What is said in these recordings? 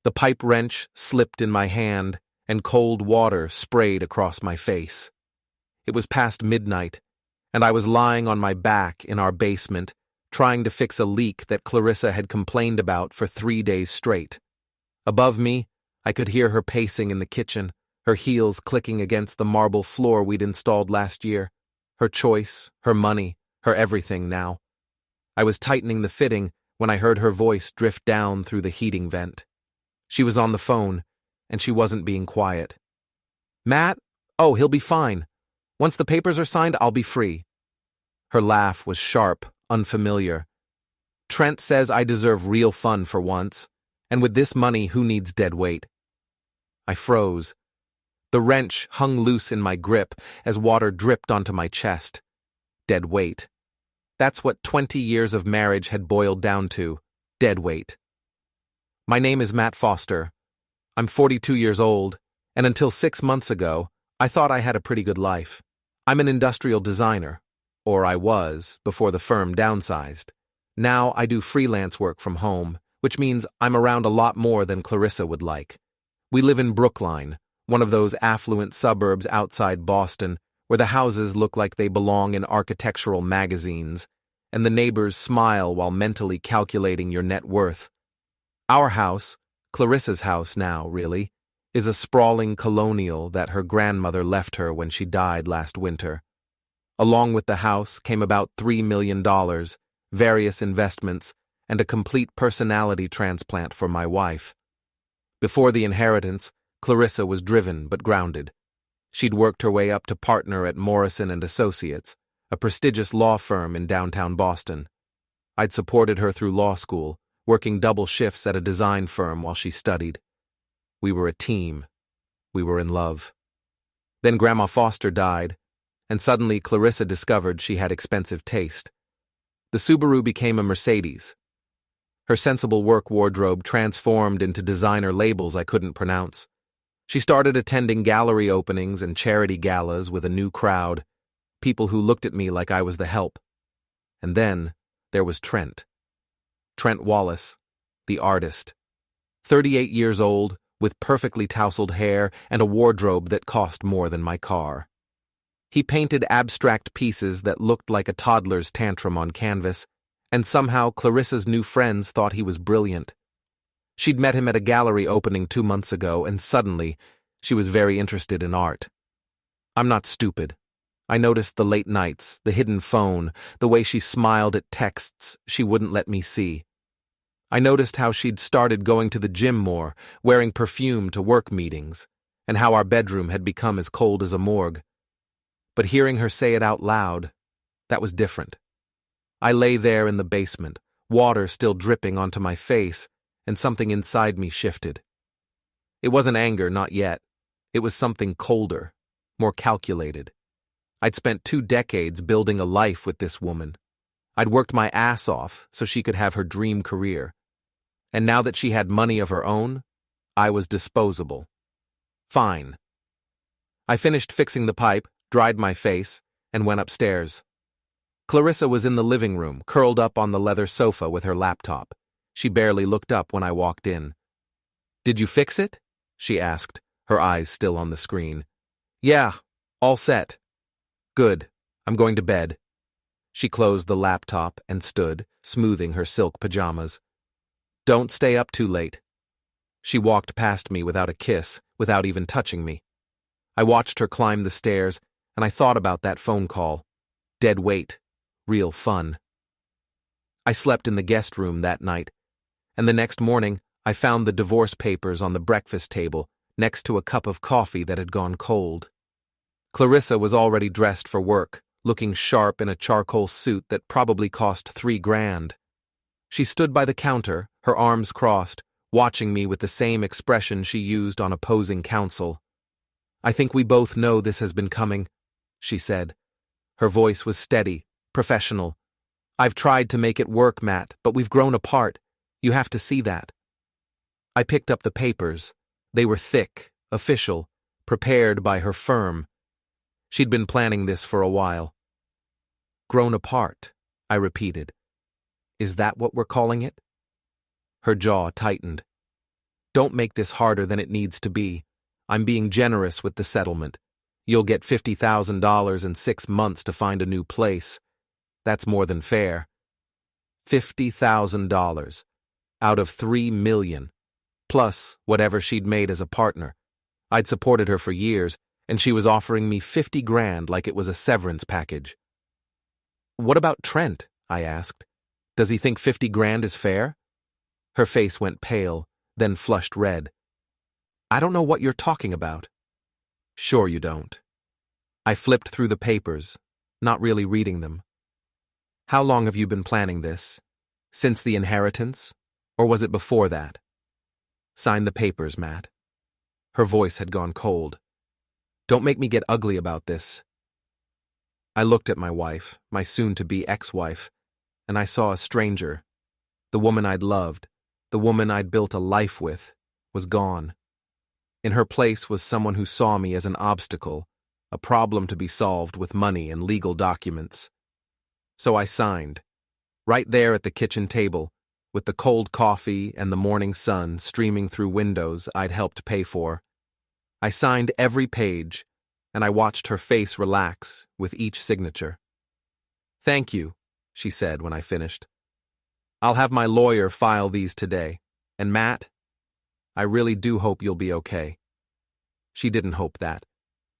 The pipe wrench slipped in my hand, and cold water sprayed across my face. It was past midnight, and I was lying on my back in our basement, trying to fix a leak that Clarissa had complained about for 3 days straight. Above me, I could hear her pacing in the kitchen, her heels clicking against the marble floor we'd installed last year. Her choice, her money, her everything now. I was tightening the fitting when I heard her voice drift down through the heating vent. She was on the phone, and she wasn't being quiet. "Matt? Oh, he'll be fine. Once the papers are signed, I'll be free." Her laugh was sharp, unfamiliar. "Trent says I deserve real fun for once, and with this money, who needs dead weight?" I froze. The wrench hung loose in my grip as water dripped onto my chest. Dead weight. That's what 20 years of marriage had boiled down to. Dead weight. "My name is Matt Foster. I'm 42 years old, and until 6 months ago, I thought I had a pretty good life. I'm an industrial designer, or I was, before the firm downsized. Now I do freelance work from home, which means I'm around a lot more than Clarissa would like. We live in Brookline, one of those affluent suburbs outside Boston, where the houses look like they belong in architectural magazines, and the neighbors smile while mentally calculating your net worth. Our house, Clarissa's house now, really, is a sprawling colonial that her grandmother left her when she died last winter. Along with the house came about $3 million, various investments, and a complete personality transplant for my wife. Before the inheritance, Clarissa was driven but grounded. She'd worked her way up to partner at Morrison & Associates, a prestigious law firm in downtown Boston. I'd supported her through law school, working double shifts at a design firm while she studied. We were a team. We were in love. Then Grandma Foster died, and suddenly Clarissa discovered she had expensive taste. The Subaru became a Mercedes. Her sensible work wardrobe transformed into designer labels I couldn't pronounce. She started attending gallery openings and charity galas with a new crowd, people who looked at me like I was the help. And then there was Trent. Trent Wallace, the artist. 38 years old, with perfectly tousled hair and a wardrobe that cost more than my car. He painted abstract pieces that looked like a toddler's tantrum on canvas, and somehow Clarissa's new friends thought he was brilliant. She'd met him at a gallery opening 2 months ago, and suddenly, she was very interested in art. I'm not stupid. I noticed the late nights, the hidden phone, the way she smiled at texts she wouldn't let me see. I noticed how she'd started going to the gym more, wearing perfume to work meetings, and how our bedroom had become as cold as a morgue. But hearing her say it out loud, that was different. I lay there in the basement, water still dripping onto my face, and something inside me shifted. It wasn't anger, not yet. It was something colder, more calculated. I'd spent 2 decades building a life with this woman. I'd worked my ass off so she could have her dream career. And now that she had money of her own, I was disposable. Fine. I finished fixing the pipe, dried my face, and went upstairs. Clarissa was in the living room, curled up on the leather sofa with her laptop. She barely looked up when I walked in. "Did you fix it?" she asked, her eyes still on the screen. "Yeah, all set." "Good. I'm going to bed." She closed the laptop and stood, smoothing her silk pajamas. "Don't stay up too late." She walked past me without a kiss, without even touching me. I watched her climb the stairs, and I thought about that phone call. Dead weight. Real fun. I slept in the guest room that night, and the next morning I found the divorce papers on the breakfast table next to a cup of coffee that had gone cold. Clarissa was already dressed for work, looking sharp in a charcoal suit that probably cost $3,000. She stood by the counter, her arms crossed, watching me with the same expression she used on opposing counsel. "I think we both know this has been coming," she said. Her voice was steady, professional. "I've tried to make it work, Matt, but we've grown apart. You have to see that." I picked up the papers. They were thick, official, prepared by her firm. She'd been planning this for a while. "Grown apart," I repeated. "Is that what we're calling it?" Her jaw tightened. Don't make this harder than it needs to be. I'm being generous with the settlement. You'll get $50,000 in 6 months to find a new place. That's more than fair. $50,000 out of $3 million, plus whatever she'd made as a partner. I'd supported her for years, and she was offering me $50,000 like it was a severance package. What about Trent? I asked. Does he think $50,000 is fair? Her face went pale, then flushed red. I don't know what you're talking about. Sure you don't. I flipped through the papers, not really reading them. How long have you been planning this? Since the inheritance? Or was it before that? Sign the papers, Matt. Her voice had gone cold. Don't make me get ugly about this. I looked at my wife, my soon-to-be ex-wife, and I saw a stranger. The woman I'd loved, the woman I'd built a life with, was gone. In her place was someone who saw me as an obstacle, a problem to be solved with money and legal documents. So I signed, right there at the kitchen table, with the cold coffee and the morning sun streaming through windows I'd helped pay for. I signed every page, and I watched her face relax with each signature. Thank you, she said when I finished. I'll have my lawyer file these today. And Matt, I really do hope you'll be okay. She didn't hope that.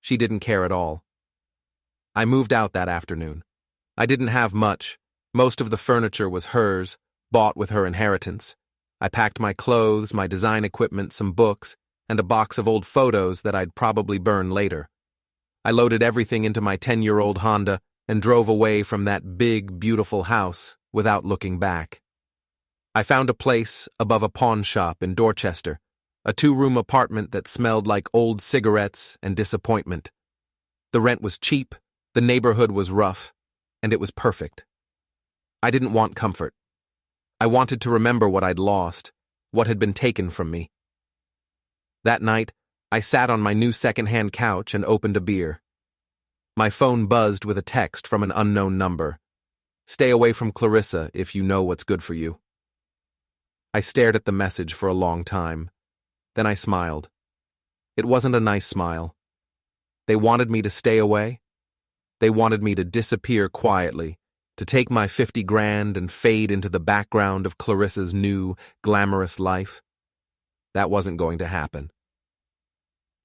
She didn't care at all. I moved out that afternoon. I didn't have much. Most of the furniture was hers, bought with her inheritance. I packed my clothes, my design equipment, some books, and a box of old photos that I'd probably burn later. I loaded everything into my 10-year-old Honda and drove away from that big, beautiful house without looking back. I found a place above a pawn shop in Dorchester, a 2-room apartment that smelled like old cigarettes and disappointment. The rent was cheap, the neighborhood was rough, and it was perfect. I didn't want comfort. I wanted to remember what I'd lost, what had been taken from me. That night, I sat on my new second-hand couch and opened a beer. My phone buzzed with a text from an unknown number. Stay away from Clarissa if you know what's good for you. I stared at the message for a long time. Then I smiled. It wasn't a nice smile. They wanted me to stay away. They wanted me to disappear quietly, to take my $50,000 and fade into the background of Clarissa's new, glamorous life. That wasn't going to happen.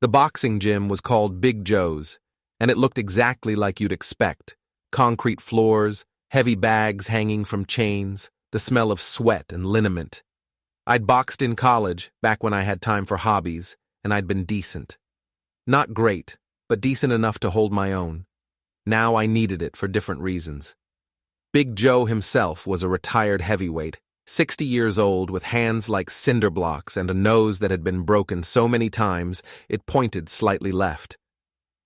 The boxing gym was called Big Joe's, and it looked exactly like you'd expect. Concrete floors, heavy bags hanging from chains, the smell of sweat and liniment. I'd boxed in college, back when I had time for hobbies, and I'd been decent. Not great, but decent enough to hold my own. Now I needed it for different reasons. Big Joe himself was a retired heavyweight, 60 years old with hands like cinder blocks and a nose that had been broken so many times it pointed slightly left.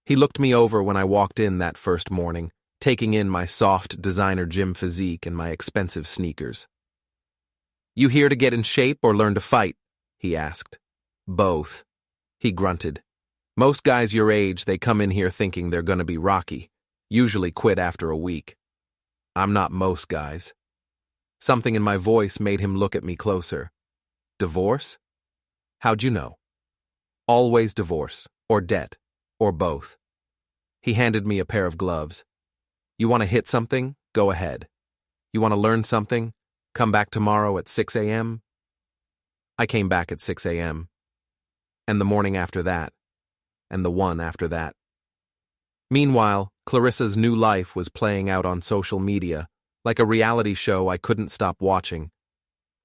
He looked me over when I walked in that first morning, taking in my soft designer gym physique and my expensive sneakers. You here to get in shape or learn to fight? He asked. Both. He grunted. Most guys your age, they come in here thinking they're gonna be Rocky, usually quit after a week. I'm not most guys. Something in my voice made him look at me closer. Divorce? How'd you know? Always divorce, or debt, or both. He handed me a pair of gloves. You want to hit something? Go ahead. You want to learn something? Come back tomorrow at 6 a.m.? I came back at 6 a.m. And the morning after that. And the one after that. Meanwhile, Clarissa's new life was playing out on social media, like a reality show I couldn't stop watching.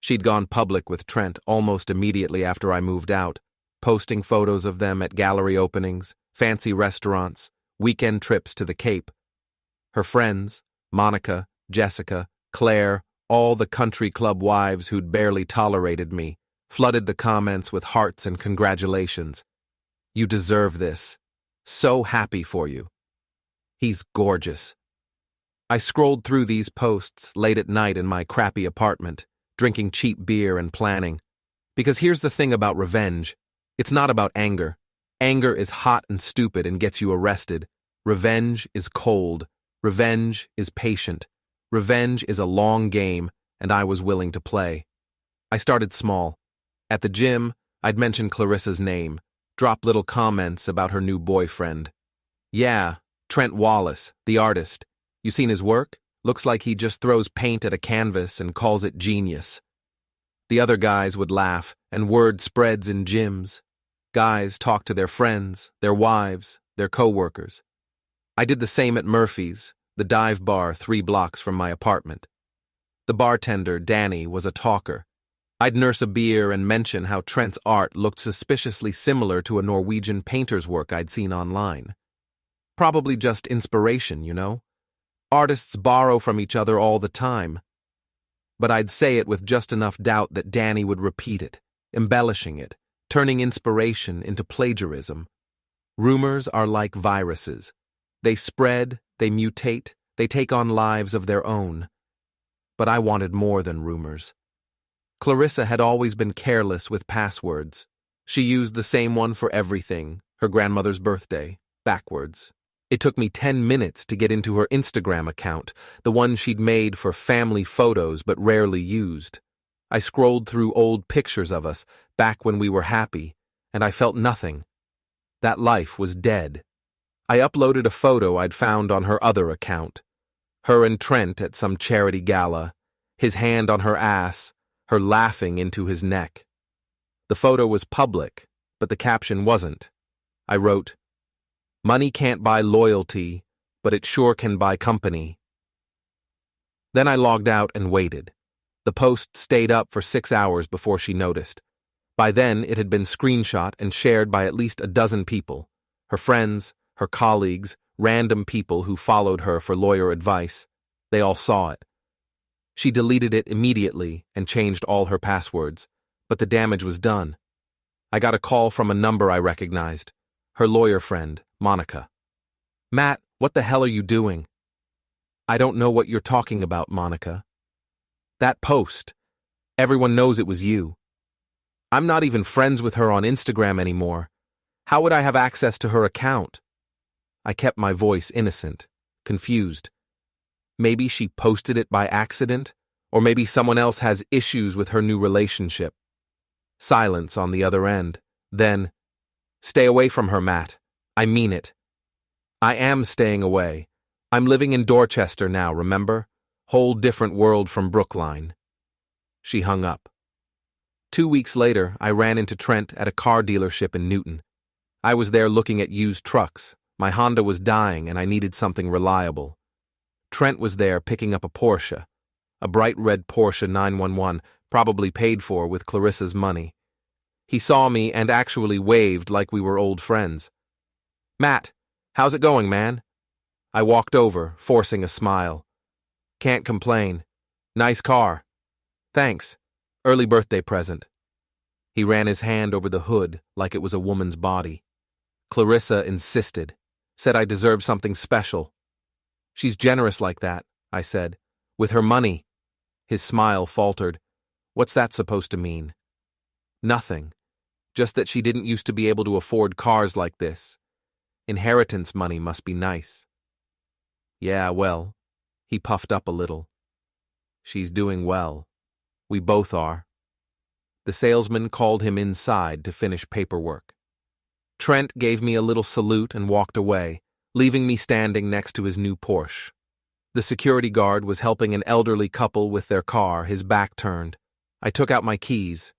She'd gone public with Trent almost immediately after I moved out, posting photos of them at gallery openings, fancy restaurants, weekend trips to the Cape. Her friends, Monica, Jessica, Claire, all the country club wives who'd barely tolerated me, flooded the comments with hearts and congratulations. You deserve this. So happy for you. He's gorgeous. I scrolled through these posts late at night in my crappy apartment, drinking cheap beer and planning. Because here's the thing about revenge. It's not about anger. Anger is hot and stupid and gets you arrested. Revenge is cold. Revenge is patient. Revenge is a long game, and I was willing to play. I started small. At the gym, I'd mention Clarissa's name, drop little comments about her new boyfriend. Yeah, Trent Wallace, the artist. You seen his work? Looks like he just throws paint at a canvas and calls it genius. The other guys would laugh, and word spreads in gyms. Guys talk to their friends, their wives, their co-workers. I did the same at Murphy's, the dive bar 3 blocks from my apartment. The bartender, Danny, was a talker. I'd nurse a beer and mention how Trent's art looked suspiciously similar to a Norwegian painter's work I'd seen online. Probably just inspiration, you know? Artists borrow from each other all the time. But I'd say it with just enough doubt that Danny would repeat it, embellishing it, turning inspiration into plagiarism. Rumors are like viruses. They spread, they mutate, they take on lives of their own. But I wanted more than rumors. Clarissa had always been careless with passwords. She used the same one for everything, her grandmother's birthday, backwards. It took me 10 minutes to get into her Instagram account, the one she'd made for family photos but rarely used. I scrolled through old pictures of us, back when we were happy, and I felt nothing. That life was dead. I uploaded a photo I'd found on her other account. Her and Trent at some charity gala, his hand on her ass, her laughing into his neck. The photo was public, but the caption wasn't. I wrote, "Money can't buy loyalty, but it sure can buy company." Then I logged out and waited. The post stayed up for 6 hours before she noticed. By then, it had been screenshot and shared by at least a dozen people. Her friends, her colleagues, random people who followed her for lawyer advice. They all saw it. She deleted it immediately and changed all her passwords, but the damage was done. I got a call from a number I recognized. Her lawyer friend, Monica. "Matt, what the hell are you doing?" "I don't know what you're talking about, Monica." "That post. Everyone knows it was you." "I'm not even friends with her on Instagram anymore. How would I have access to her account?" I kept my voice innocent, confused. Maybe she posted it by accident, or maybe someone else has issues with her new relationship. Silence on the other end. Then, "Stay away from her, Matt. I mean it." "I am staying away. I'm living in Dorchester now, remember? Whole different world from Brookline." She hung up. 2 weeks later, I ran into Trent at a car dealership in Newton. I was there looking at used trucks. My Honda was dying and I needed something reliable. Trent was there picking up a Porsche, a bright red Porsche 911, probably paid for with Clarissa's money. He saw me and actually waved like we were old friends. "Matt, how's it going, man?" I walked over, forcing a smile. "Can't complain. Nice car." "Thanks. Early birthday present." He ran his hand over the hood like it was a woman's body. Clarissa insisted, said I deserved something special. "She's generous like that," I said. "With her money." His smile faltered. "What's that supposed to mean?" "Nothing. Just that she didn't used to be able to afford cars like this. Inheritance money must be nice." "Yeah, well," he puffed up a little. "She's doing well. We both are." The salesman called him inside to finish paperwork. Trent gave me a little salute and walked away, leaving me standing next to his new Porsche. The security guard was helping an elderly couple with their car, his back turned. I took out my keys.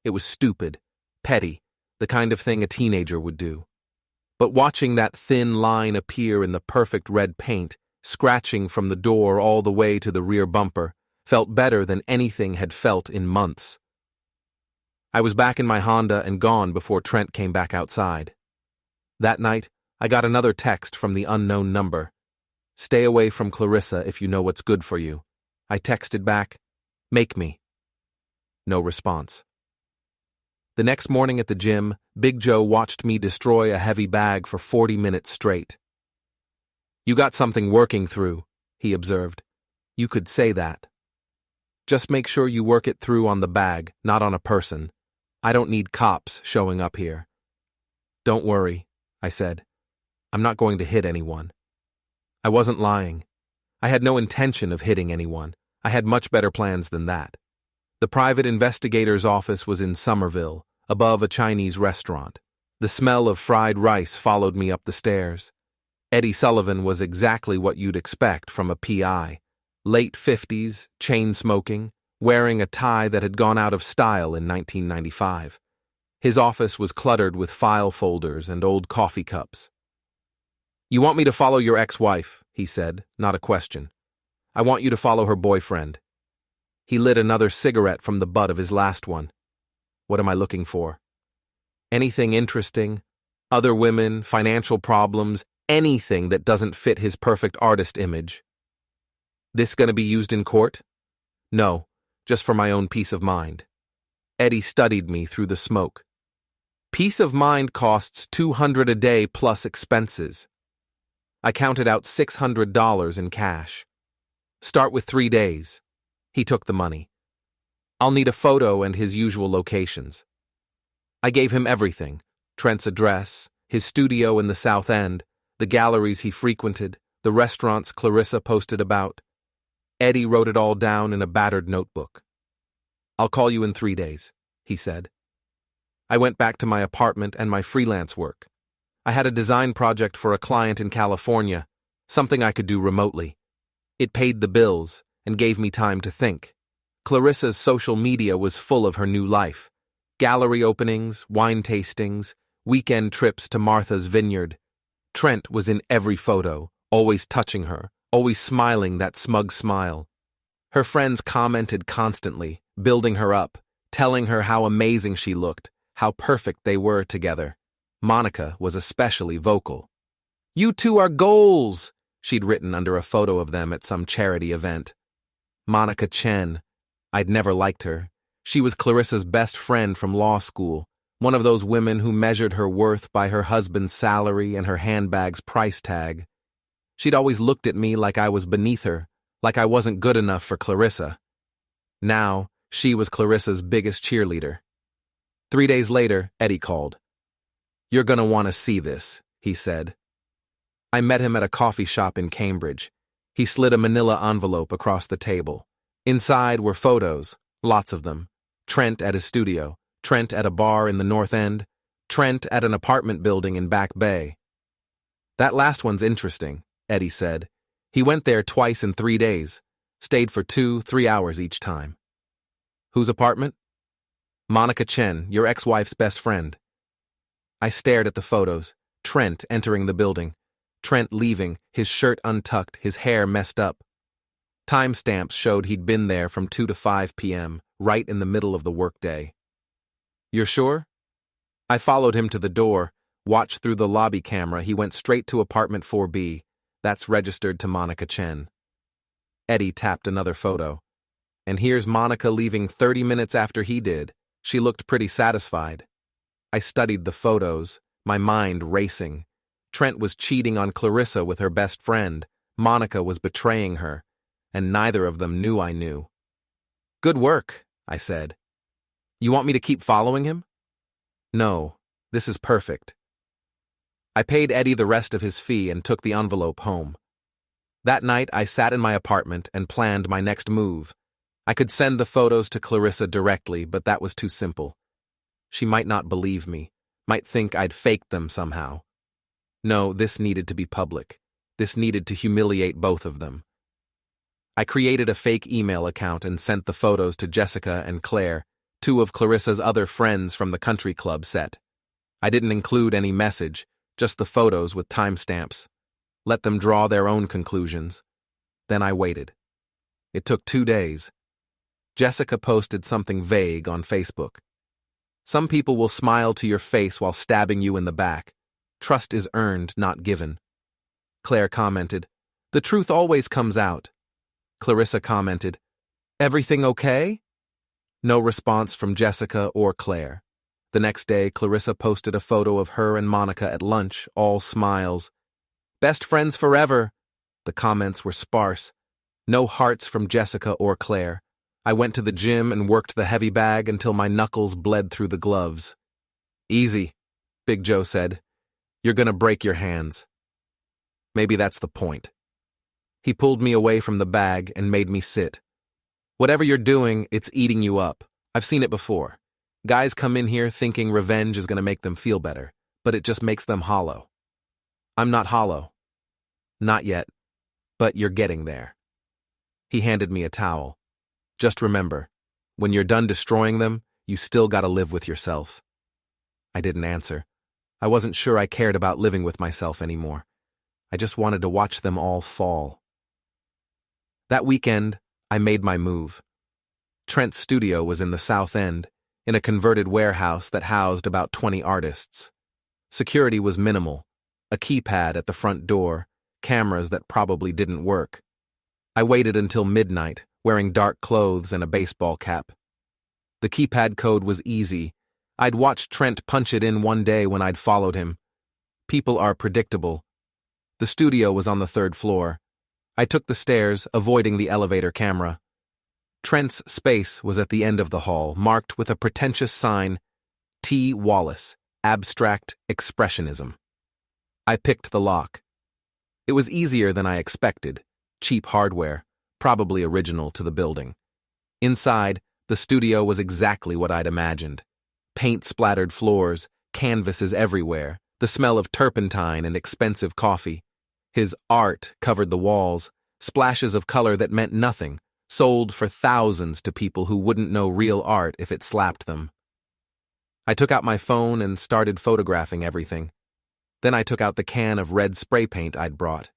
It was stupid, petty, the kind of thing a teenager would do. But watching that thin line appear in the perfect red paint, scratching from the door all the way to the rear bumper, felt better than anything had felt in months. I was back in my Honda and gone before Trent came back outside. That night, I got another text from the unknown number. "Stay away from Clarissa if you know what's good for you." I texted back, "Make me." No response. The next morning at the gym, Big Joe watched me destroy a heavy bag for 40 minutes straight. "You got something working through," he observed. "You could say that. Just make sure you work it through on the bag, not on a person. I don't need cops showing up here." "Don't worry," I said. "I'm not going to hit anyone." I wasn't lying. I had no intention of hitting anyone. I had much better plans than that. The private investigator's office was in Somerville, above a Chinese restaurant. The smell of fried rice followed me up the stairs. Eddie Sullivan was exactly what you'd expect from a PI. Late 50s, chain-smoking, wearing a tie that had gone out of style in 1995. His office was cluttered with file folders and old coffee cups. "You want me to follow your ex-wife," he said, not a question. "I want you to follow her boyfriend." He lit another cigarette from the butt of his last one. What am I looking for? Anything interesting? Other women, financial problems, anything that doesn't fit his perfect artist image. This gonna be used in court? No, just for my own peace of mind. Eddie studied me through the smoke. Peace of mind costs $200 a day plus expenses. I counted out $600 in cash. Start with 3 days. He took the money. I'll need a photo and his usual locations. I gave him everything: Trent's address, his studio in the South End, the galleries he frequented, the restaurants Clarissa posted about. Eddie wrote it all down in a battered notebook. "I'll call you in 3 days," he said. I went back to my apartment and my freelance work. I had a design project for a client in California, something I could do remotely. It paid the bills and gave me time to think. Clarissa's social media was full of her new life. Gallery openings, wine tastings, weekend trips to Martha's Vineyard. Trent was in every photo, always touching her, always smiling that smug smile. Her friends commented constantly, building her up, telling her how amazing she looked, how perfect they were together. Monica was especially vocal. "You two are goals," she'd written under a photo of them at some charity event. Monica Chen. I'd never liked her. She was Clarissa's best friend from law school, one of those women who measured her worth by her husband's salary and her handbag's price tag. She'd always looked at me like I was beneath her, like I wasn't good enough for Clarissa. Now, she was Clarissa's biggest cheerleader. 3 days later, Eddie called. "You're gonna want to see this," he said. I met him at a coffee shop in Cambridge. He slid a manila envelope across the table. Inside were photos, lots of them. Trent at his studio, Trent at a bar in the North End, Trent at an apartment building in Back Bay. "That last one's interesting," Eddie said. "He went there twice in 3 days, stayed for 2-3 hours each time." "Whose apartment?" "Monica Chen, your ex-wife's best friend." I stared at the photos. Trent entering the building. Trent leaving, his shirt untucked, his hair messed up. Timestamps showed he'd been there from 2 to 5 p.m., right in the middle of the workday. "You're sure?" I followed him to the door, watched through the lobby camera. He went straight to apartment 4B. That's registered to Monica Chen. Eddie tapped another photo. And here's Monica leaving 30 minutes after he did. She looked pretty satisfied. I studied the photos, my mind racing. Trent was cheating on Clarissa with her best friend. Monica was betraying her, and neither of them knew I knew. "Good work," I said. "You want me to keep following him?" "No, this is perfect." I paid Eddie the rest of his fee and took the envelope home. That night, I sat in my apartment and planned my next move. I could send the photos to Clarissa directly, but that was too simple. She might not believe me, might think I'd faked them somehow. No, this needed to be public. This needed to humiliate both of them. I created a fake email account and sent the photos to Jessica and Claire, 2 of Clarissa's other friends from the country club set. I didn't include any message, just the photos with timestamps. Let them draw their own conclusions. Then I waited. It took 2 days. Jessica posted something vague on Facebook. "Some people will smile to your face while stabbing you in the back. Trust is earned, not given." Claire commented, "The truth always comes out." Clarissa commented, "Everything okay?" No response from Jessica or Claire. The next day, Clarissa posted a photo of her and Monica at lunch, all smiles. "Best friends forever." The comments were sparse. No hearts from Jessica or Claire. I went to the gym and worked the heavy bag until my knuckles bled through the gloves. "Easy," Big Joe said. "You're gonna break your hands." Maybe that's the point. He pulled me away from the bag and made me sit. "Whatever you're doing, it's eating you up. I've seen it before. Guys come in here thinking revenge is going to make them feel better, but it just makes them hollow. I'm not hollow. Not yet, but you're getting there. He handed me a towel. Just remember, when you're done destroying them, you still gotta live with yourself. I didn't answer. I wasn't sure I cared about living with myself anymore. I just wanted to watch them all fall. That weekend, I made my move. Trent's studio was in the South End, in a converted warehouse that housed about 20 artists. Security was minimal, a keypad at the front door, cameras that probably didn't work. I waited until midnight, wearing dark clothes and a baseball cap. The keypad code was easy. I'd watched Trent punch it in one day when I'd followed him. People are predictable. The studio was on the 3rd floor. I took the stairs, avoiding the elevator camera. Trent's space was at the end of the hall, marked with a pretentious sign, T. Wallace, Abstract Expressionism. I picked the lock. It was easier than I expected. Cheap hardware, probably original to the building. Inside, the studio was exactly what I'd imagined. Paint-splattered floors, canvases everywhere, the smell of turpentine and expensive coffee. His art covered the walls, splashes of color that meant nothing, sold for thousands to people who wouldn't know real art if it slapped them. I took out my phone and started photographing everything. Then I took out the can of red spray paint I'd brought.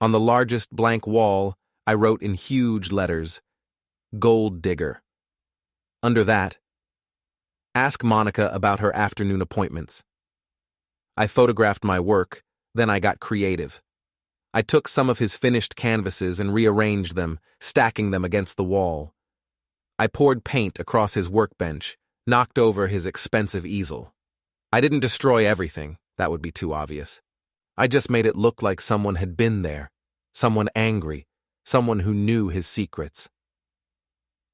On the largest blank wall, I wrote in huge letters, Gold Digger. Under that, ask Monica about her afternoon appointments. I photographed my work, then I got creative. I took some of his finished canvases and rearranged them, stacking them against the wall. I poured paint across his workbench, knocked over his expensive easel. I didn't destroy everything, that would be too obvious. I just made it look like someone had been there, someone angry, someone who knew his secrets.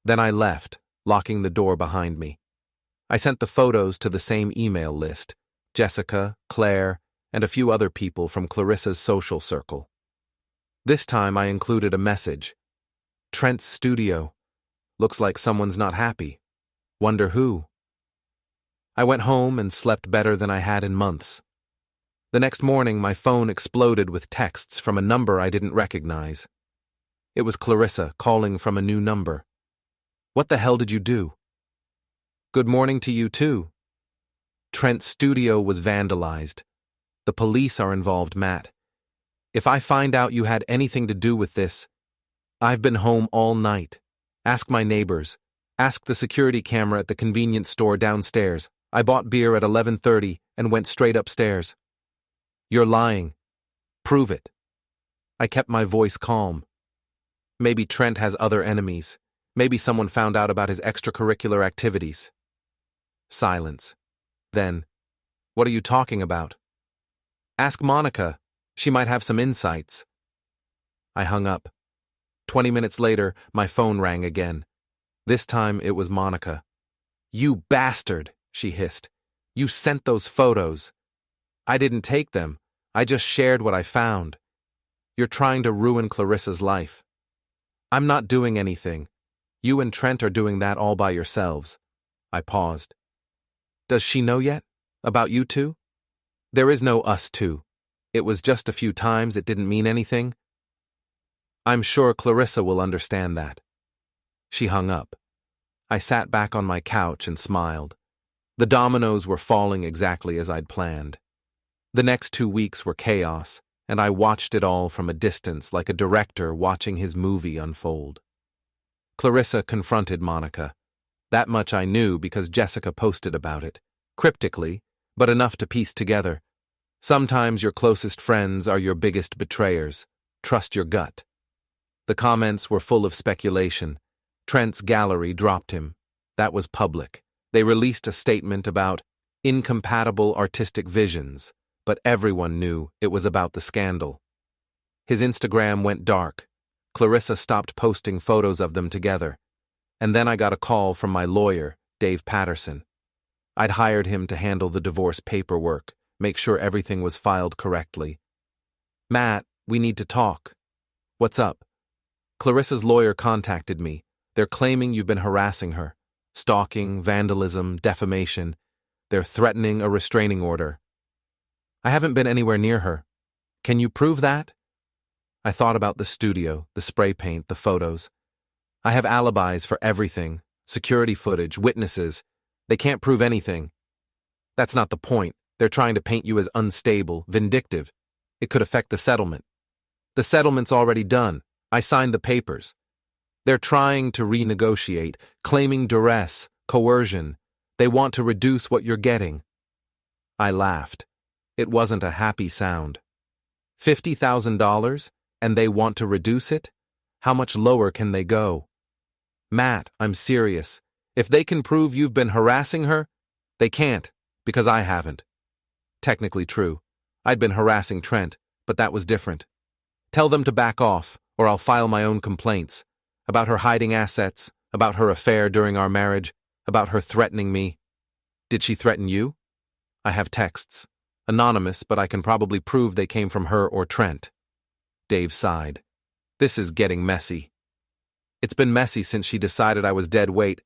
Then I left, locking the door behind me. I sent the photos to the same email list, Jessica, Claire, and a few other people from Clarissa's social circle. This time I included a message. Trent's studio. Looks like someone's not happy. Wonder who? I went home and slept better than I had in months. The next morning, my phone exploded with texts from a number I didn't recognize. It was Clarissa calling from a new number. What the hell did you do? Good morning to you too. Trent's studio was vandalized. The police are involved, Matt. If I find out you had anything to do with this, I've been home all night. Ask my neighbors. Ask the security camera at the convenience store downstairs. I bought beer at 11:30 and went straight upstairs. You're lying. Prove it. I kept my voice calm. Maybe Trent has other enemies. Maybe someone found out about his extracurricular activities. Silence. Then, what are you talking about? Ask Monica. She might have some insights. I hung up. 20 minutes later, my phone rang again. This time it was Monica. You bastard, she hissed. You sent those photos. I didn't take them. I just shared what I found. You're trying to ruin Clarissa's life. I'm not doing anything. You and Trent are doing that all by yourselves. I paused. Does she know yet? About you two? There is no us two. It was just a few times, it didn't mean anything. I'm sure Clarissa will understand that. She hung up. I sat back on my couch and smiled. The dominoes were falling exactly as I'd planned. The next 2 weeks were chaos, and I watched it all from a distance like a director watching his movie unfold. Clarissa confronted Monica. That much I knew because Jessica posted about it, cryptically, but enough to piece together. Sometimes your closest friends are your biggest betrayers. Trust your gut. The comments were full of speculation. Trent's gallery dropped him. That was public. They released a statement about incompatible artistic visions, but everyone knew it was about the scandal. His Instagram went dark. Clarissa stopped posting photos of them together. And then I got a call from my lawyer, Dave Patterson. I'd hired him to handle the divorce paperwork, make sure everything was filed correctly. Matt, we need to talk. What's up? Clarissa's lawyer contacted me. They're claiming you've been harassing her. Stalking, vandalism, defamation. They're threatening a restraining order. I haven't been anywhere near her. Can you prove that? I thought about the studio, the spray paint, the photos. I have alibis for everything, security footage, witnesses. They can't prove anything. That's not the point. They're trying to paint you as unstable, vindictive. It could affect the settlement. The settlement's already done. I signed the papers. They're trying to renegotiate, claiming duress, coercion. They want to reduce what you're getting. I laughed. It wasn't a happy sound. $50,000, and they want to reduce it? How much lower can they go? Matt, I'm serious. If they can prove you've been harassing her, they can't, because I haven't. Technically true. I'd been harassing Trent, but that was different. Tell them to back off, or I'll file my own complaints. About her hiding assets, about her affair during our marriage, about her threatening me. Did she threaten you? I have texts. Anonymous, but I can probably prove they came from her or Trent. Dave sighed. This is getting messy. It's been messy since she decided I was dead weight.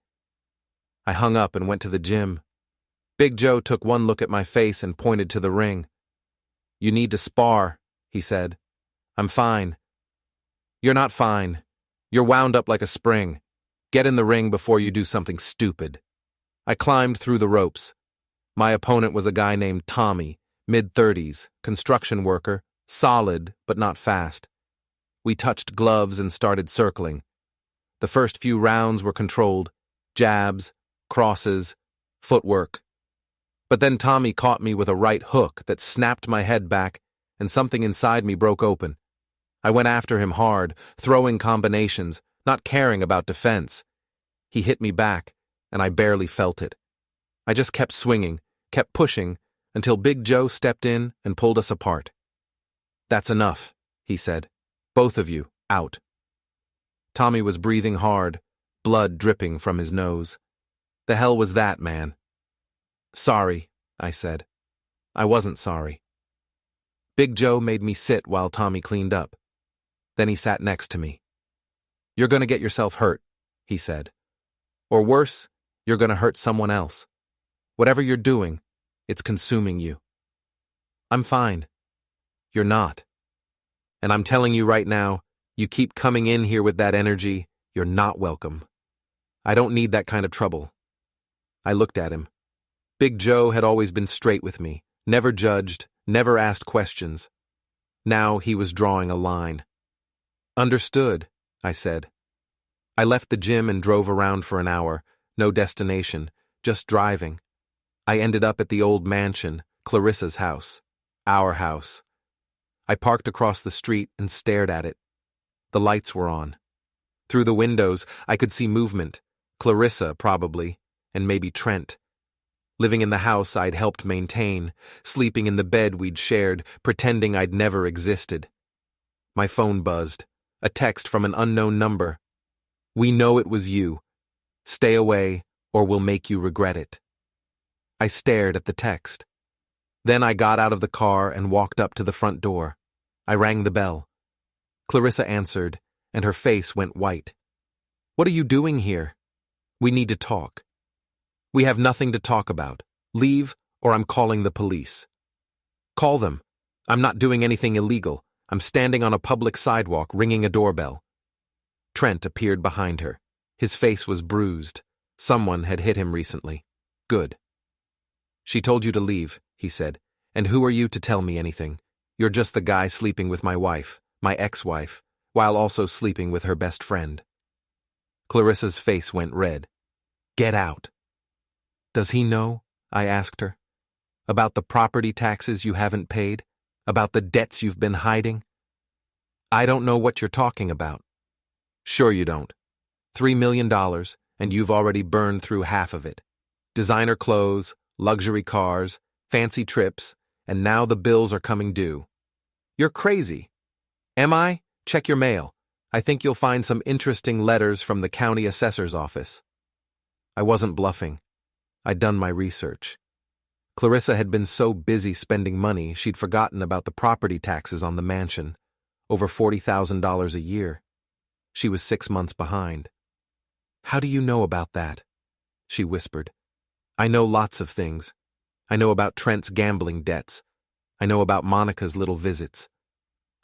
I hung up and went to the gym. Big Joe took one look at my face and pointed to the ring. You need to spar, he said. I'm fine. You're not fine. You're wound up like a spring. Get in the ring before you do something stupid. I climbed through the ropes. My opponent was a guy named Tommy, mid-30s, construction worker, solid but not fast. We touched gloves and started circling. The first few rounds were controlled, jabs, crosses, footwork. But then Tommy caught me with a right hook that snapped my head back, and something inside me broke open. I went after him hard, throwing combinations, not caring about defense. He hit me back, and I barely felt it. I just kept swinging, kept pushing, until Big Joe stepped in and pulled us apart. That's enough, he said. Both of you, out. Tommy was breathing hard, blood dripping from his nose. The hell was that, man? Sorry, I said. I wasn't sorry. Big Joe made me sit while Tommy cleaned up. Then he sat next to me. You're going to get yourself hurt, he said. Or worse, you're going to hurt someone else. Whatever you're doing, it's consuming you. I'm fine. You're not. And I'm telling you right now, you keep coming in here with that energy, you're not welcome. I don't need that kind of trouble. I looked at him. Big Joe had always been straight with me, never judged, never asked questions. Now he was drawing a line. Understood, I said. I left the gym and drove around for an hour, no destination, just driving. I ended up at the old mansion, Clarissa's house, our house. I parked across the street and stared at it. The lights were on. Through the windows, I could see movement, Clarissa probably, and maybe Trent. Living in the house I'd helped maintain, sleeping in the bed we'd shared, pretending I'd never existed. My phone buzzed. A text from an unknown number. We know it was you. Stay away, or we'll make you regret it. I stared at the text. Then I got out of the car and walked up to the front door. I rang the bell. Clarissa answered, and her face went white. What are you doing here? We need to talk. We have nothing to talk about. Leave, or I'm calling the police. Call them. I'm not doing anything illegal. I'm standing on a public sidewalk, ringing a doorbell. Trent appeared behind her. His face was bruised. Someone had hit him recently. Good. She told you to leave, he said. And who are you to tell me anything? You're just the guy sleeping with my wife, my ex-wife, while also sleeping with her best friend. Clarissa's face went red. Get out. Does he know? I asked her. About the property taxes you haven't paid? About the debts you've been hiding? I don't know what you're talking about. Sure you don't. $3 million, and you've already burned through half of it. Designer clothes, luxury cars, fancy trips, and now the bills are coming due. You're crazy. Am I? Check your mail. I think you'll find some interesting letters from the county assessor's office. I wasn't bluffing. I'd done my research. Clarissa had been so busy spending money she'd forgotten about the property taxes on the mansion, over $40,000 a year. She was 6 months behind. How do you know about that? she whispered. I know lots of things. I know about Trent's gambling debts. I know about Monica's little visits.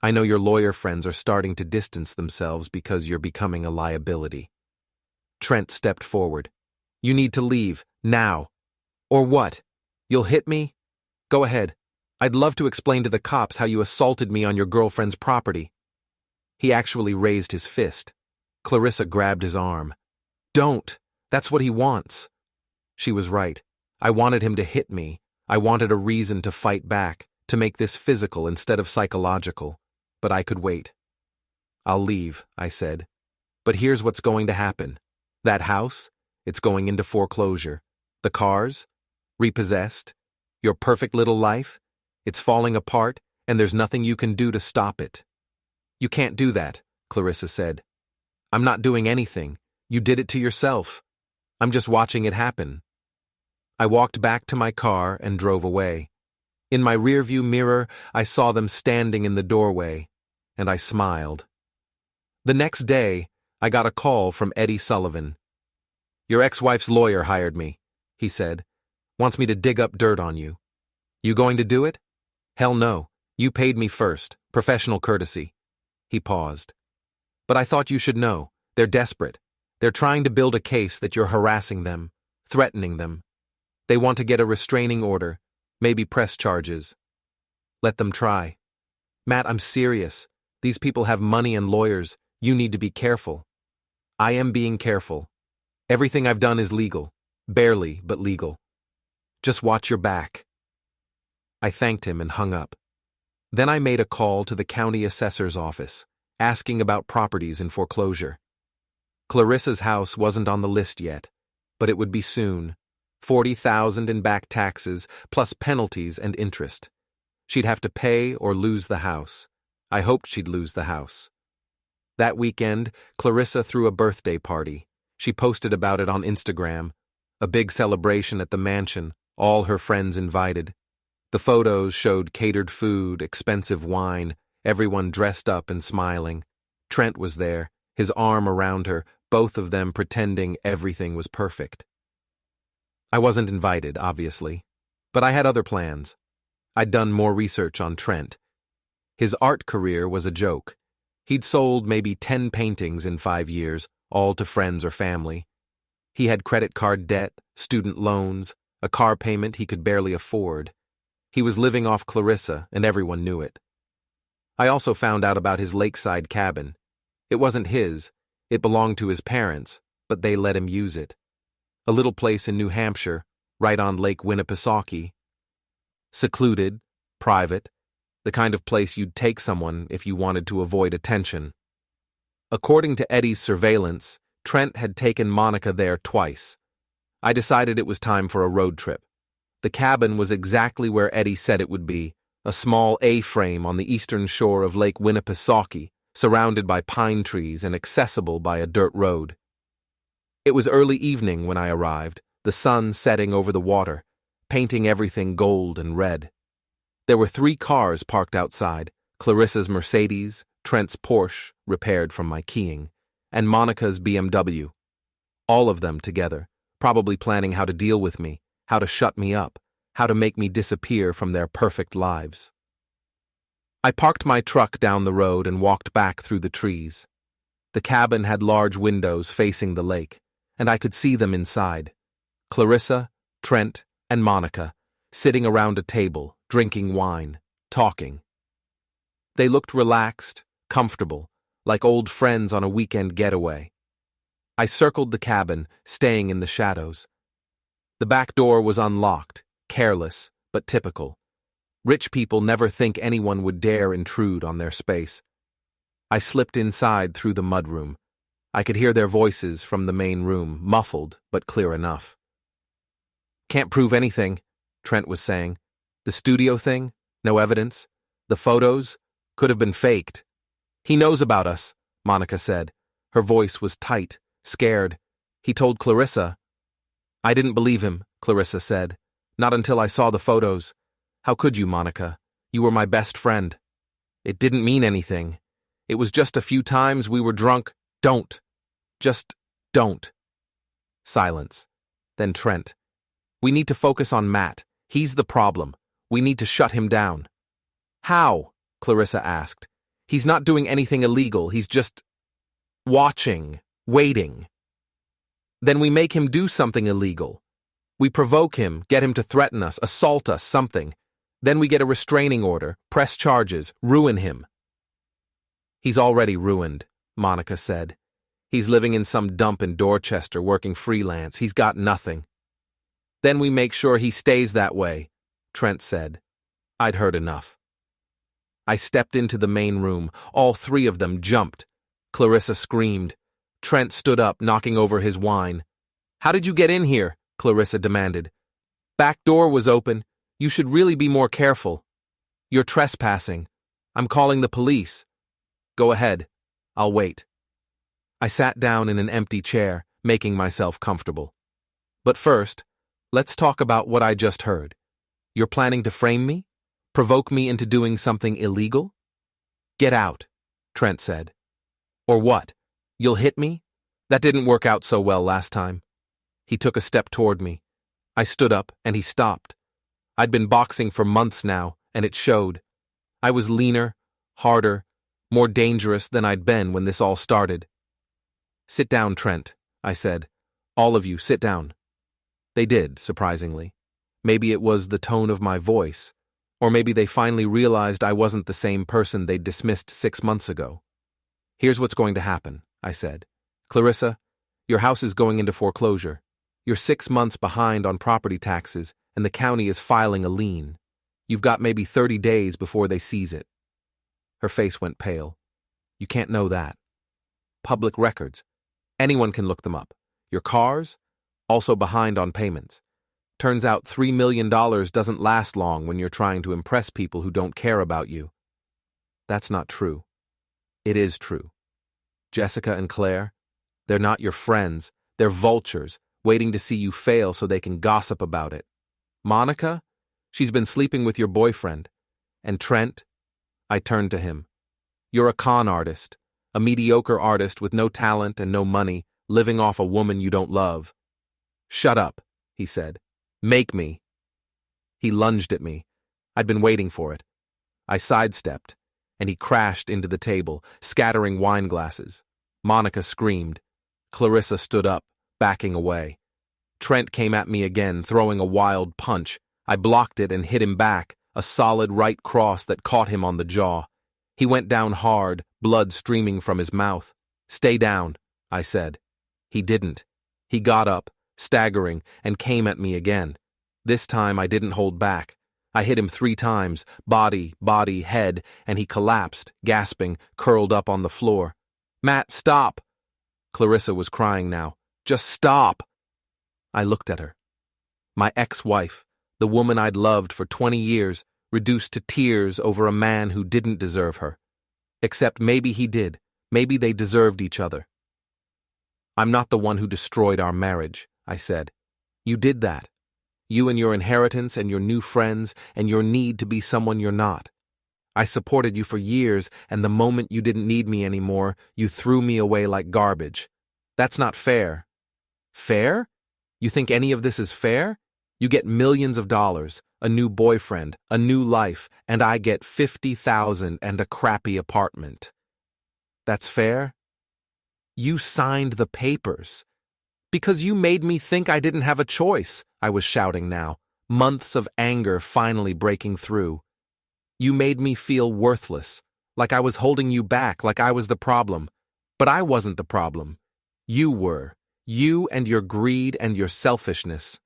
I know your lawyer friends are starting to distance themselves because you're becoming a liability. Trent stepped forward. You need to leave, now. Or what? You'll hit me? Go ahead. I'd love to explain to the cops how you assaulted me on your girlfriend's property. He actually raised his fist. Clarissa grabbed his arm. Don't. That's what he wants. She was right. I wanted him to hit me. I wanted a reason to fight back, to make this physical instead of psychological. But I could wait. I'll leave, I said. But here's what's going to happen. That house, it's going into foreclosure. The cars, repossessed. Your perfect little life, it's falling apart, and there's nothing you can do to stop it. You can't do that, Clarissa said. I'm not doing anything. You did it to yourself. I'm just watching it happen. I walked back to my car and drove away. In my rearview mirror, I saw them standing in the doorway, and I smiled. The next day, I got a call from Eddie Sullivan. Your ex-wife's lawyer hired me, he said. Wants me to dig up dirt on you. You going to do it? Hell no. You paid me first. Professional courtesy. He paused. But I thought you should know. They're desperate. They're trying to build a case that you're harassing them, threatening them. They want to get a restraining order, maybe press charges. Let them try. Matt, I'm serious. These people have money and lawyers. You need to be careful. I am being careful. Everything I've done is legal. Barely, but legal. Just watch your back. I thanked him and hung up. Then I made a call to the county assessor's office, asking about properties in foreclosure. Clarissa's house wasn't on the list yet, but it would be soon. $40,000 in back taxes, plus penalties and interest. She'd have to pay or lose the house. I hoped she'd lose the house. That weekend, Clarissa threw a birthday party. She posted about it on Instagram. A big celebration at the mansion, all her friends invited. The photos showed catered food, expensive wine, everyone dressed up and smiling. Trent was there, his arm around her, both of them pretending everything was perfect. I wasn't invited, obviously, but I had other plans. I'd done more research on Trent. His art career was a joke. He'd sold maybe 10 paintings in 5 years, all to friends or family. He had credit card debt, student loans, a car payment he could barely afford. He was living off Clarissa, and everyone knew it. I also found out about his lakeside cabin. It wasn't his. It belonged to his parents, but they let him use it. A little place in New Hampshire, right on Lake Winnipesaukee. Secluded, private, the kind of place you'd take someone if you wanted to avoid attention. According to Eddie's surveillance, Trent had taken Monica there twice. I decided it was time for a road trip. The cabin was exactly where Eddie said it would be, a small A-frame on the eastern shore of Lake Winnipesaukee, surrounded by pine trees and accessible by a dirt road. It was early evening when I arrived, the sun setting over the water, painting everything gold and red. There were 3 cars parked outside, Clarissa's Mercedes, Trent's Porsche, repaired from my keying, and Monica's BMW. All of them together, probably planning how to deal with me, how to shut me up, how to make me disappear from their perfect lives. I parked my truck down the road and walked back through the trees. The cabin had large windows facing the lake, and I could see them inside. Clarissa, Trent, and Monica, sitting around a table, drinking wine, talking. They looked relaxed, comfortable, like old friends on a weekend getaway. I circled the cabin, staying in the shadows. The back door was unlocked, careless, but typical. Rich people never think anyone would dare intrude on their space. I slipped inside through the mudroom. I could hear their voices from the main room, muffled, but clear enough. Can't prove anything, Trent was saying. The studio thing? No evidence. The photos? Could have been faked. He knows about us, Monica said. Her voice was tight, scared. He told Clarissa. I didn't believe him, Clarissa said. Not until I saw the photos. How could you, Monica? You were my best friend. It didn't mean anything. It was just a few times we were drunk. Don't. Just don't. Silence. Then Trent. We need to focus on Matt. He's the problem. We need to shut him down. How? Clarissa asked. He's not doing anything illegal. He's just watching, waiting. Then we make him do something illegal. We provoke him, get him to threaten us, assault us, something. Then we get a restraining order, press charges, ruin him. He's already ruined, Monica said. He's living in some dump in Dorchester, working freelance. He's got nothing. Then we make sure he stays that way, Trent said. I'd heard enough. I stepped into the main room. All three of them jumped. Clarissa screamed. Trent stood up, knocking over his wine. How did you get in here? Clarissa demanded. Back door was open. You should really be more careful. You're trespassing. I'm calling the police. Go ahead. I'll wait. I sat down in an empty chair, making myself comfortable. But first, let's talk about what I just heard. You're planning to frame me? Provoke me into doing something illegal? Get out, Trent said. Or what? You'll hit me? That didn't work out so well last time. He took a step toward me. I stood up, and he stopped. I'd been boxing for months now, and it showed. I was leaner, harder, more dangerous than I'd been when this all started. Sit down, Trent, I said. All of you, sit down. They did, surprisingly. Maybe it was the tone of my voice, or maybe they finally realized I wasn't the same person they'd dismissed 6 months ago. Here's what's going to happen, I said. Clarissa, your house is going into foreclosure. You're 6 months behind on property taxes, and the county is filing a lien. You've got maybe 30 days before they seize it. Her face went pale. You can't know that. Public records. Anyone can look them up. Your cars? Also behind on payments. Turns out $3 million doesn't last long when you're trying to impress people who don't care about you. That's not true. It is true. Jessica and Claire, they're not your friends. They're vultures, waiting to see you fail so they can gossip about it. Monica? She's been sleeping with your boyfriend. And Trent? I turned to him. You're a con artist, a mediocre artist with no talent and no money, living off a woman you don't love. Shut up, he said. Make me. He lunged at me. I'd been waiting for it. I sidestepped, and he crashed into the table, scattering wine glasses. Monica screamed. Clarissa stood up, backing away. Trent came at me again, throwing a wild punch. I blocked it and hit him back, a solid right cross that caught him on the jaw. He went down hard, blood streaming from his mouth. Stay down, I said. He didn't. He got up, staggering, and came at me again. This time I didn't hold back. I hit him 3 times, body, head, and he collapsed, gasping, curled up on the floor. Matt, stop! Clarissa was crying now. Just stop! I looked at her. My ex-wife, the woman I'd loved for 20 years, reduced to tears over a man who didn't deserve her. Except maybe he did. Maybe they deserved each other. I'm not the one who destroyed our marriage, I said. You did that. You and your inheritance and your new friends and your need to be someone you're not. I supported you for years, and the moment you didn't need me anymore, you threw me away like garbage. That's not fair. Fair? You think any of this is fair? You get millions of dollars, a new boyfriend, a new life, and I get $50,000 and a crappy apartment. That's fair? You signed the papers. Because you made me think I didn't have a choice, I was shouting now, months of anger finally breaking through. You made me feel worthless, like I was holding you back, like I was the problem. But I wasn't the problem. You were. You and your greed and your selfishness.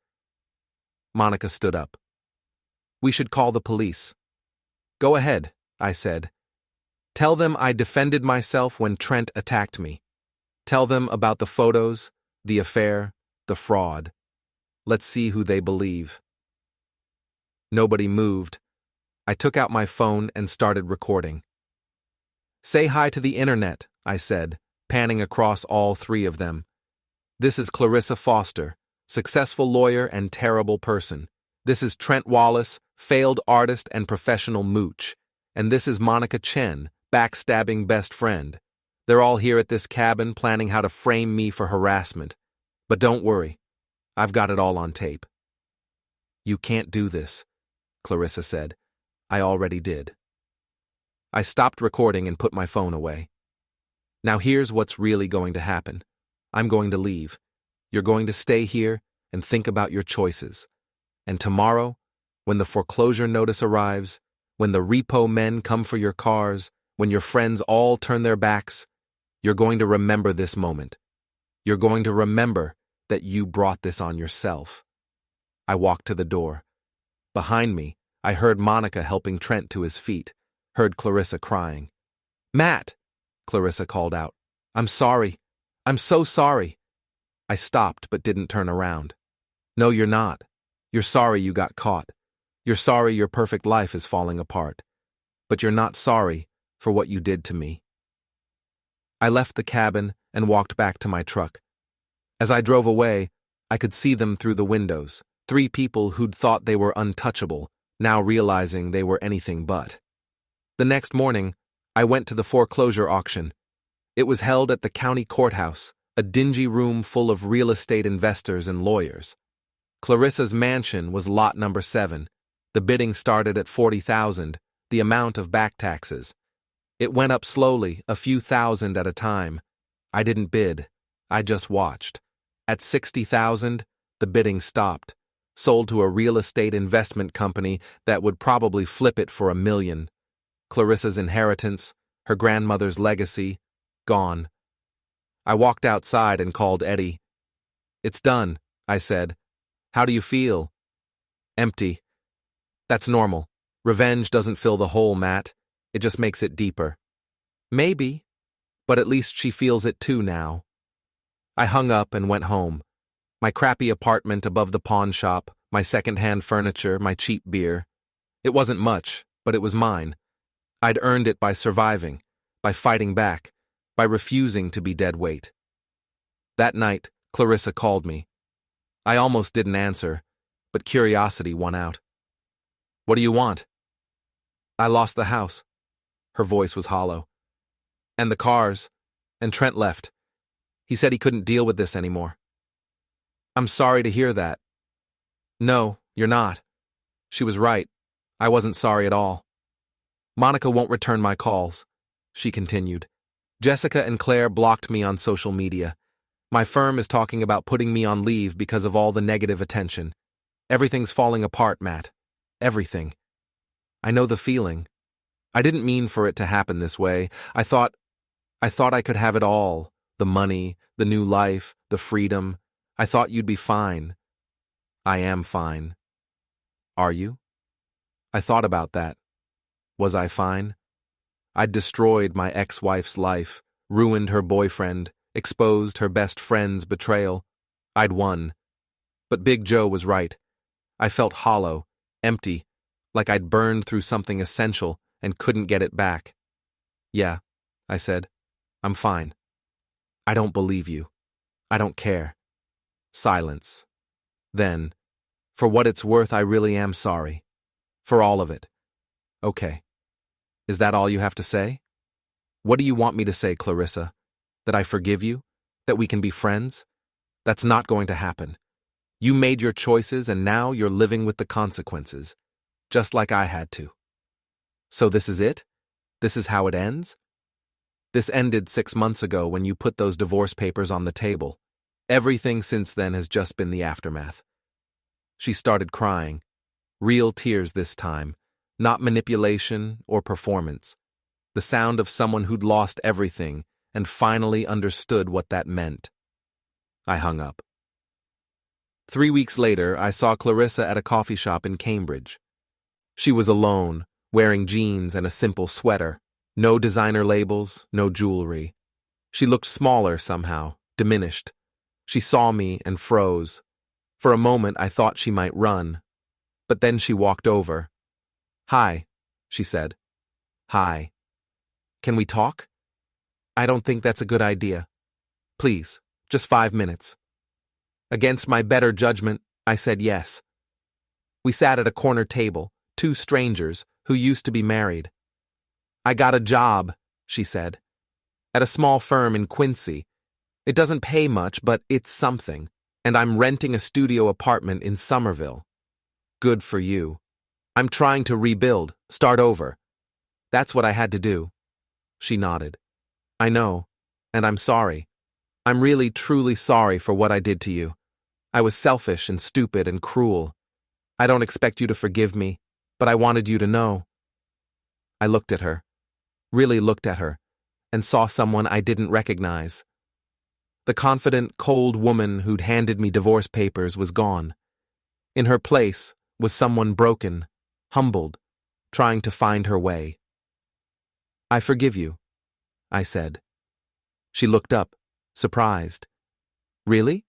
Monica stood up. We should call the police. Go ahead, I said. Tell them I defended myself when Trent attacked me. Tell them about the photos, the affair, the fraud. Let's see who they believe. Nobody moved. I took out my phone and started recording. Say hi to the internet, I said, panning across all 3 of them. This is Clarissa Foster, successful lawyer and terrible person. This is Trent Wallace, failed artist and professional mooch. And this is Monica Chen, backstabbing best friend. They're all here at this cabin planning how to frame me for harassment. But don't worry. I've got it all on tape." "You can't do this," Clarissa said. "I already did." I stopped recording and put my phone away. "Now here's what's really going to happen. I'm going to leave. You're going to stay here and think about your choices. And tomorrow, when the foreclosure notice arrives, when the repo men come for your cars, when your friends all turn their backs, you're going to remember this moment. You're going to remember that you brought this on yourself." I walked to the door. Behind me, I heard Monica helping Trent to his feet, heard Clarissa crying. "Matt!" Clarissa called out. "I'm sorry. I'm so sorry." I stopped but didn't turn around. "No, you're not. You're sorry you got caught. You're sorry your perfect life is falling apart. But you're not sorry for what you did to me." I left the cabin and walked back to my truck. As I drove away, I could see them through the windows, 3 people who'd thought they were untouchable, now realizing they were anything but. The next morning, I went to the foreclosure auction. It was held at the county courthouse, a dingy room full of real estate investors and lawyers. Clarissa's mansion was lot number 7. The bidding started at $40,000, the amount of back taxes. It went up slowly, a few thousand at a time. I didn't bid. I just watched. At $60,000, the bidding stopped, sold to a real estate investment company that would probably flip it for $1 million. Clarissa's inheritance, her grandmother's legacy, gone. I walked outside and called Eddie. "It's done," I said. "How do you feel?" "Empty." "That's normal. Revenge doesn't fill the hole, Matt. It just makes it deeper." "Maybe, but at least she feels it too now." I hung up and went home. My crappy apartment above the pawn shop, my second-hand furniture, my cheap beer. It wasn't much, but it was mine. I'd earned it by surviving, by fighting back, by refusing to be dead weight. That night, Clarissa called me. I almost didn't answer, but curiosity won out. "What do you want?" "I lost the house." Her voice was hollow. "And the cars, and Trent left. He said he couldn't deal with this anymore." "I'm sorry to hear that." "No, you're not. She was right. I wasn't sorry at all. Monica won't return my calls," she continued. "Jessica and Claire blocked me on social media. My firm is talking about putting me on leave because of all the negative attention. Everything's falling apart, Matt. Everything. I know the feeling. I didn't mean for it to happen this way. I thought I could have it all. The money, the new life, the freedom. I thought you'd be fine. I am fine. Are you?" I thought about that. Was I fine? I'd destroyed my ex-wife's life, ruined her boyfriend, exposed her best friend's betrayal. I'd won. But Big Joe was right. I felt hollow, empty, like I'd burned through something essential and couldn't get it back. "Yeah," I said. "I'm fine." "I don't believe you. I don't care." Silence. Then, "For what it's worth, I really am sorry. For all of it." "Okay. Is that all you have to say?" "What do you want me to say, Clarissa? That I forgive you? That we can be friends? That's not going to happen. You made your choices and now you're living with the consequences, just like I had to." "So this is it? This is how it ends?" "This ended 6 months ago when you put those divorce papers on the table. Everything since then has just been the aftermath." She started crying. Real tears this time, not manipulation or performance. The sound of someone who'd lost everything and finally understood what that meant. I hung up. 3 weeks later, I saw Clarissa at a coffee shop in Cambridge. She was alone, wearing jeans and a simple sweater. No designer labels, no jewelry. She looked smaller somehow, diminished. She saw me and froze. For a moment, I thought she might run. But then she walked over. "Hi," she said. "Hi. Can we talk?" "I don't think that's a good idea. Please, just 5 minutes." Against my better judgment, I said yes. We sat at a corner table, 2 strangers who used to be married. "I got a job," she said, "at a small firm in Quincy. It doesn't pay much, but it's something. And I'm renting a studio apartment in Somerville. Good for you. I'm trying to rebuild, start over. That's what I had to do. She nodded. I know, and I'm sorry. I'm really, truly sorry for what I did to you. I was selfish and stupid and cruel. I don't expect you to forgive me, but I wanted you to know. I looked at her, really looked at her, and saw someone I didn't recognize. The confident, cold woman who'd handed me divorce papers was gone. In her place was someone broken, humbled, trying to find her way. I forgive you, I said. She looked up, surprised. Really?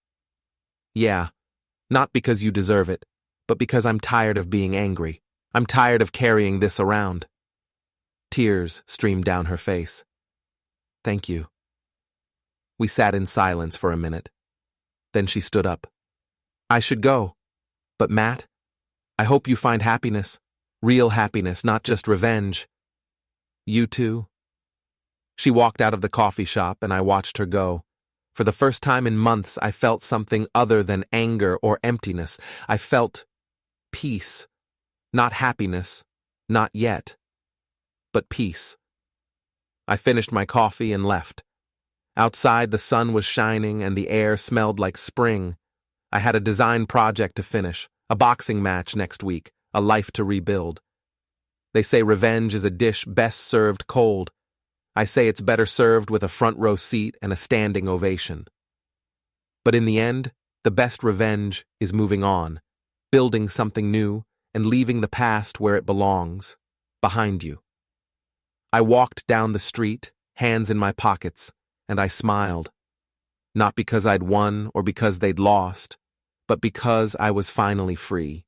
Yeah, not because you deserve it, but because I'm tired of being angry. I'm tired of carrying this around. Tears streamed down her face. Thank you. We sat in silence for a minute. Then she stood up. I should go. But Matt, I hope you find happiness. Real happiness, not just revenge. You too? She walked out of the coffee shop and I watched her go. For the first time in months, I felt something other than anger or emptiness. I felt peace. Not happiness, not yet, but peace. I finished my coffee and left. Outside, the sun was shining and the air smelled like spring. I had a design project to finish, a boxing match next week, a life to rebuild. They say revenge is a dish best served cold. I say it's better served with a front row seat and a standing ovation. But in the end, the best revenge is moving on, building something new, and leaving the past where it belongs, behind you. I walked down the street, hands in my pockets, and I smiled. Not because I'd won or because they'd lost, but because I was finally free.